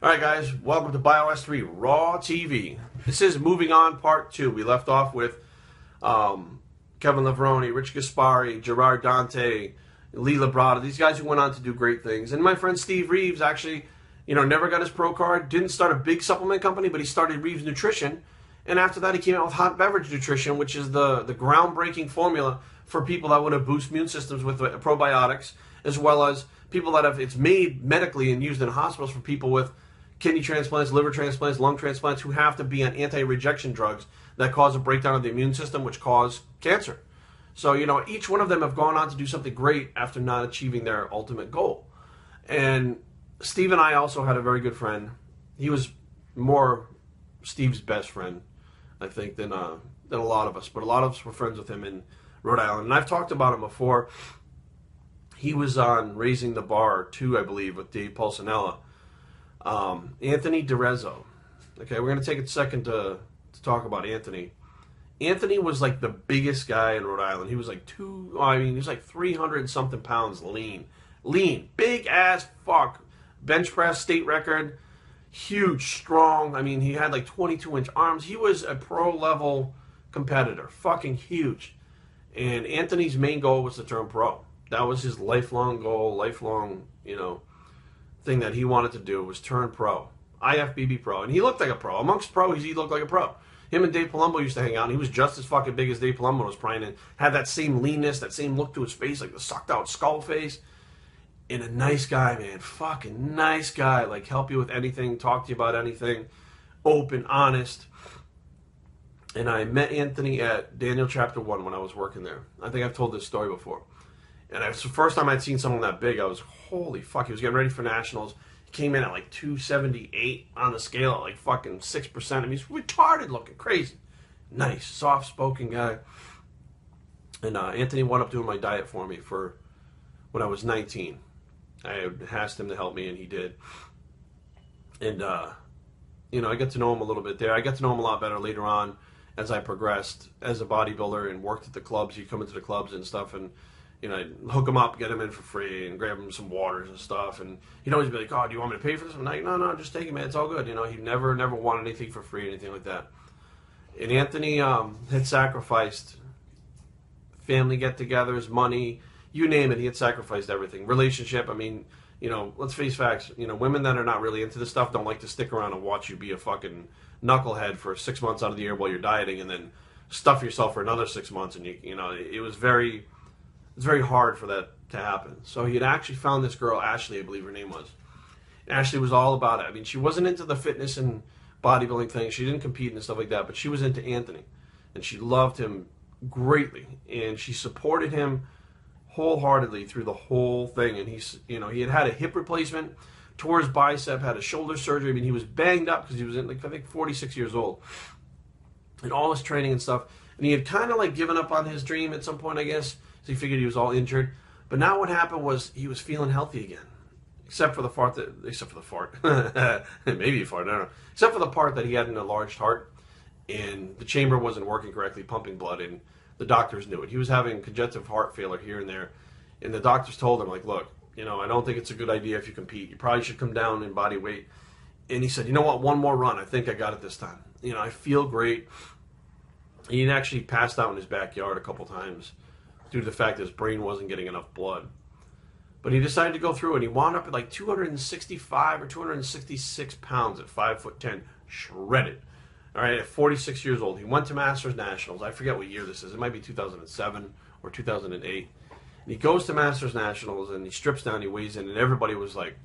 Alright guys, welcome to Bios3 Raw TV. This is Moving On Part 2. We left off with Kevin Levrone, Rich Gaspari, Gerard Dante, Lee Labrada, these guys who went on to do great things. And my friend Steve Reeves actually, never got his pro card, didn't start a big supplement company, but he started Reeves Nutrition. And after that he came out with Hot Beverage Nutrition, which is the groundbreaking formula for people that want to boost immune systems with probiotics, as well as people that have, it's made medically and used in hospitals for people with kidney transplants, liver transplants, lung transplants, who have to be on anti-rejection drugs that cause a breakdown of the immune system, which cause cancer. So, each one of them have gone on to do something great after not achieving their ultimate goal. And Steve and I also had a very good friend. He was more Steve's best friend, I think, than a lot of us. But a lot of us were friends with him in Rhode Island. And I've talked about him before. He was on Raising the Bar 2, I believe, with Dave Pulcinella. Anthony DeRezzo. Okay, we're going to take a second to talk about Anthony. Anthony was like the biggest guy in Rhode Island. He was like he was like 300 and something pounds lean. Big ass fuck. Bench press, state record. Huge, strong. I mean, he had like 22-inch arms. He was a pro level competitor. Fucking huge. And Anthony's main goal was to turn pro. That was his lifelong goal, thing that he wanted to do was turn pro. IFBB pro. And he looked like a pro. Amongst pros, he looked like a pro. Him and Dave Palumbo used to hang out, and he was just as fucking big as Dave Palumbo was trying, and had that same leanness, that same look to his face, like the sucked out skull face. And a nice guy, man. Fucking nice guy. Like, help you with anything, talk to you about anything. Open, honest. And I met Anthony at Daniel Chapter 1 when I was working there. I think I've told this story before. And it was the first time I'd seen someone that big. I was, holy fuck, he was getting ready for nationals. He came in at like 278 on the scale at like fucking 6%. I mean, he's retarded looking, crazy. Nice, soft-spoken guy. And Anthony wound up doing my diet for me for when I was 19. I asked him to help me, and he did. And, I got to know him a little bit there. I got to know him a lot better later on as I progressed as a bodybuilder and worked at the clubs. He'd come into the clubs and stuff, and I'd hook him up, get him in for free, and grab him some waters and stuff. And he'd always be like, "Oh, do you want me to pay for this?" I'm like, "No, just take it, man. It's all good." He never wanted anything for free, anything like that. And Anthony had sacrificed family get-togethers, money, you name it. He had sacrificed everything. Relationship. I mean, let's face facts. Women that are not really into this stuff don't like to stick around and watch you be a fucking knucklehead for 6 months out of the year while you're dieting, and then stuff yourself for another 6 months. And it was very. It's very hard for that to happen. So he had actually found this girl, Ashley, I believe her name was. And Ashley was all about it. I mean, she wasn't into the fitness and bodybuilding thing. She didn't compete and stuff like that, but she was into Anthony. And she loved him greatly. And she supported him wholeheartedly through the whole thing. And he had a hip replacement, tore his bicep, had a shoulder surgery. I mean, he was banged up because he was, I think, 46 years old. And all his training and stuff. And he had kind of given up on his dream at some point, I guess. So he figured he was all injured. But now what happened was he was feeling healthy again. Except for the fart. Maybe a fart, I don't know. Except for the part that he had an enlarged heart. And the chamber wasn't working correctly, pumping blood. And the doctors knew it. He was having congestive heart failure here and there. And the doctors told him, look, I don't think it's a good idea if you compete. You probably should come down in body weight. And he said, you know what, one more run. I think I got it this time. I feel great. He actually passed out in his backyard a couple times, due to the fact that his brain wasn't getting enough blood. But he decided to go through it, and he wound up at 265 or 266 pounds at 5'10", shredded. All right, at 46 years old. He went to Masters Nationals. I forget what year this is. It might be 2007 or 2008. And he goes to Masters Nationals, and he strips down, he weighs in, and everybody was like,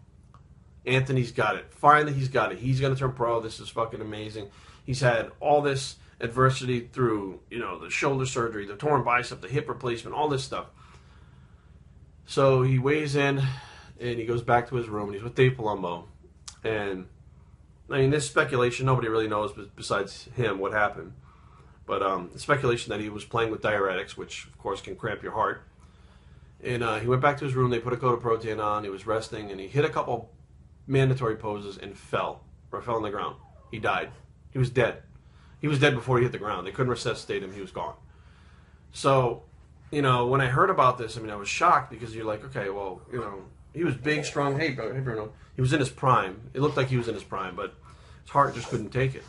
Anthony's got it. Finally, he's got it. He's going to turn pro. This is fucking amazing. He's had all this adversity through, the shoulder surgery, the torn bicep, the hip replacement, all this stuff. So he weighs in, and he goes back to his room, and he's with Dave Palumbo. And, this speculation, nobody really knows besides him what happened. But speculation that he was playing with diuretics, which, of course, can cramp your heart. And he went back to his room, they put a coat of protein on, he was resting, and he hit a couple mandatory poses and fell on the ground. He died. He was dead. He was dead before he hit the ground. They couldn't resuscitate him. He was gone. So, when I heard about this, I was shocked because you're like, okay, well, He was big, strong. Hey, Bruno. He was in his prime. It looked like he was in his prime, but his heart just couldn't take it.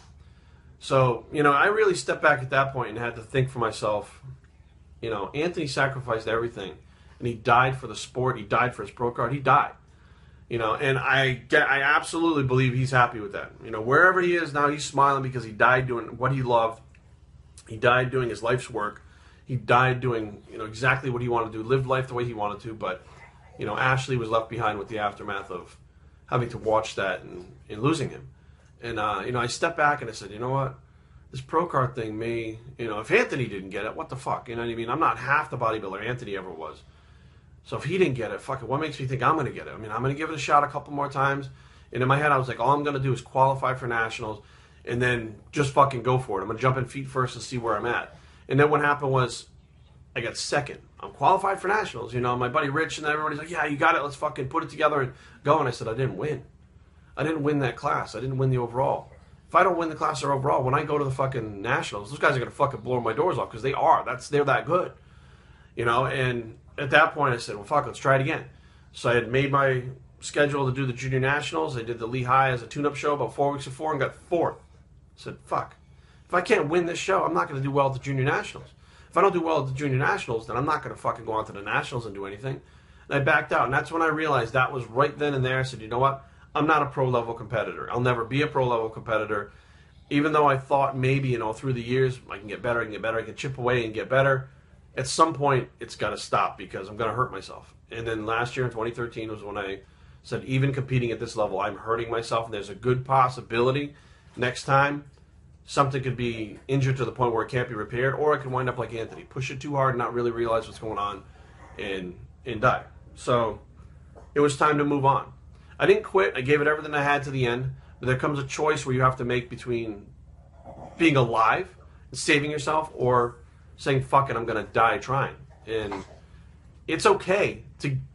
So, I really stepped back at that point and had to think for myself, Anthony sacrificed everything, and he died for the sport. He died for his pro card. He died. And I absolutely believe he's happy with that. Wherever he is now, he's smiling because he died doing what he loved. He died doing his life's work. He died doing, exactly what he wanted to do, lived life the way he wanted to, but, Ashley was left behind with the aftermath of having to watch that and losing him. And, I stepped back and I said, you know what? This pro card thing may, if Anthony didn't get it, what the fuck? You know what I mean? I'm not half the bodybuilder Anthony ever was. So if he didn't get it, fuck it, what makes me think I'm going to get it? I mean, I'm going to give it a shot a couple more times. And in my head, I was like, all I'm going to do is qualify for nationals and then just fucking go for it. I'm going to jump in feet first and see where I'm at. And then what happened was I got second. I'm qualified for nationals. My buddy Rich and everybody's like, yeah, you got it. Let's fucking put it together and go. And I said, I didn't win. I didn't win that class. I didn't win the overall. If I don't win the class or overall, when I go to the fucking nationals, those guys are going to fucking blow my doors off because they are. They're that good. And at that point I said, well, fuck, let's try it again. So I had made my schedule to do the junior nationals. I did the Lehigh as a tune-up show about 4 weeks before and got fourth. I said, fuck. If I can't win this show, I'm not going to do well at the junior nationals. If I don't do well at the junior nationals, then I'm not going to fucking go on to the nationals and do anything. And I backed out. And that's when I realized that was right then and there. I said, you know what? I'm not a pro-level competitor. I'll never be a pro-level competitor. Even though I thought maybe, through the years, I can get better, I can chip away and get better. At some point, it's got to stop because I'm going to hurt myself. And then last year in 2013 was when I said, even competing at this level, I'm hurting myself. And there's a good possibility next time something could be injured to the point where it can't be repaired, or I could wind up like Anthony, push it too hard and not really realize what's going on and die. So it was time to move on. I didn't quit. I gave it everything I had to the end. But there comes a choice where you have to make between being alive and saving yourself or saying, fuck it, I'm going to die trying. And it's okay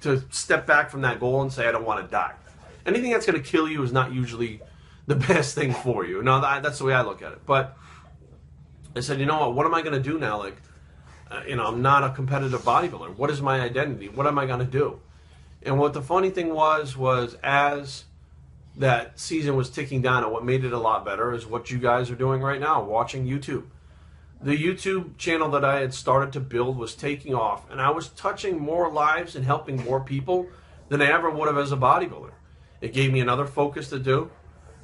to step back from that goal and say, I don't want to die. Anything that's going to kill you is not usually the best thing for you. No, that's the way I look at it. But I said, you know what am I going to do now? I'm not a competitive bodybuilder. What is my identity? What am I going to do? And what the funny thing was as that season was ticking down, and what made it a lot better is what you guys are doing right now, watching YouTube. The YouTube channel that I had started to build was taking off, and I was touching more lives and helping more people than I ever would have as a bodybuilder. It gave me another focus to do.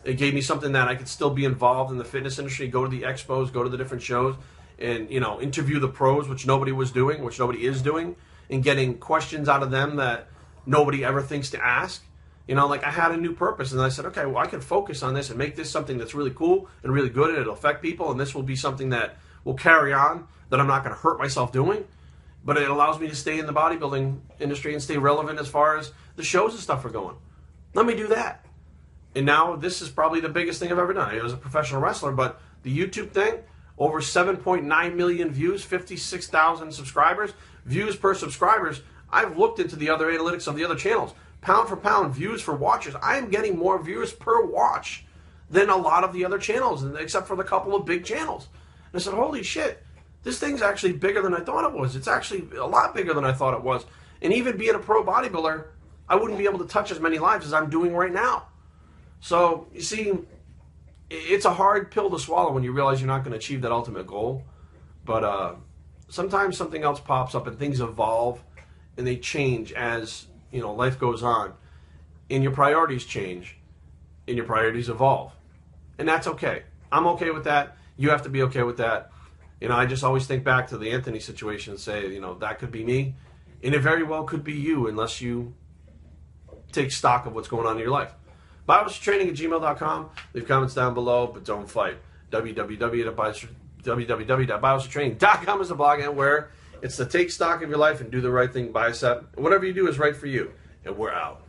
It gave me something that I could still be involved in the fitness industry, go to the expos, go to the different shows, and interview the pros, which nobody was doing, which nobody is doing, and getting questions out of them that nobody ever thinks to ask. I had a new purpose, and I said, okay, well, I can focus on this and make this something that's really cool and really good, and it'll affect people, and this will be something that will carry on, that I'm not going to hurt myself doing, but it allows me to stay in the bodybuilding industry and stay relevant as far as the shows and stuff are going. Let me do that. And now this is probably the biggest thing I've ever done. I was a professional wrestler, but the YouTube thing, over 7.9 million views, 56,000 subscribers, views per subscribers. I've looked into the other analytics of the other channels. Pound for pound, views for watchers. I am getting more viewers per watch than a lot of the other channels, except for the couple of big channels. And I said, holy shit, this thing's actually bigger than I thought it was. It's actually a lot bigger than I thought it was. And even being a pro bodybuilder, I wouldn't be able to touch as many lives as I'm doing right now. So, you see, it's a hard pill to swallow when you realize you're not going to achieve that ultimate goal. But sometimes something else pops up and things evolve and they change as life goes on, and your priorities change, and your priorities evolve, and that's okay. I'm okay with that. You have to be okay with that. I just always think back to the Anthony situation and say, that could be me, and it very well could be you, unless you take stock of what's going on in your life. BioStraining@gmail.com. Leave comments down below, but don't fight. www.biostraining.com is the blog, and where it's to take stock of your life and do the right thing, bicep. Whatever you do is right for you. And we're out.